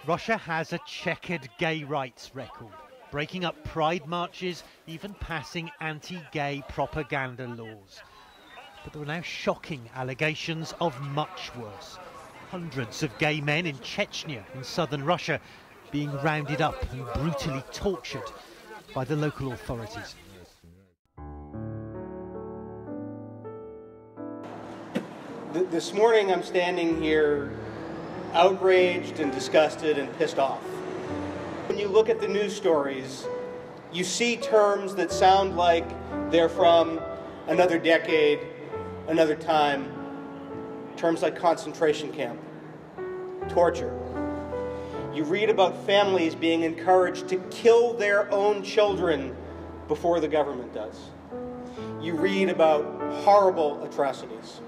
Russia has a checkered gay rights record, breaking up pride marches, even passing anti-gay propaganda laws. But there are now shocking allegations of much worse. Hundreds of gay men in Chechnya in southern Russia being rounded up and brutally tortured by the local authorities. This morning I'm standing here outraged and disgusted and pissed off. When you look at the news stories, you see terms that sound like they're from another decade, another time. Terms like concentration camp, torture. You read about families being encouraged to kill their own children before the government does. You read about horrible atrocities.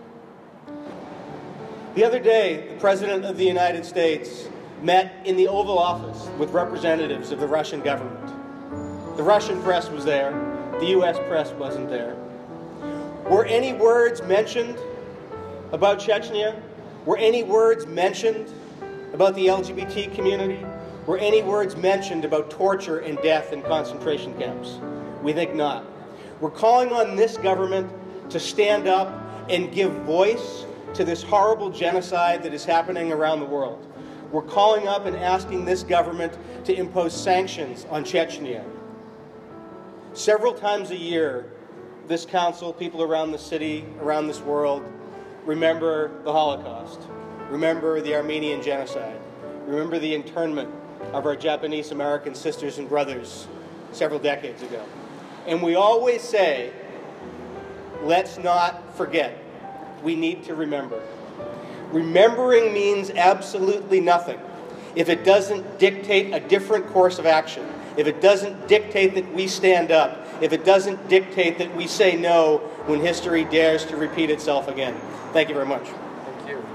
The other day, the President of the United States met in the Oval Office with representatives of the Russian government. The Russian press was there. The U.S. press wasn't there. Were any words mentioned about Chechnya? Were any words mentioned about the LGBT community? Were any words mentioned about torture and death in concentration camps? We think not. We're calling on this government to stand up and give voice to this horrible genocide that is happening around the world. We're calling up and asking this government to impose sanctions on Chechnya. Several times a year, this council, people around the city, around this world, remember the Holocaust, remember the Armenian genocide, remember the internment of our Japanese American sisters and brothers several decades ago. And we always say, let's not forget. We need to remember. Remembering means absolutely nothing if it doesn't dictate a different course of action, if it doesn't dictate that we stand up, if it doesn't dictate that we say no when history dares to repeat itself again. Thank you very much. Thank you.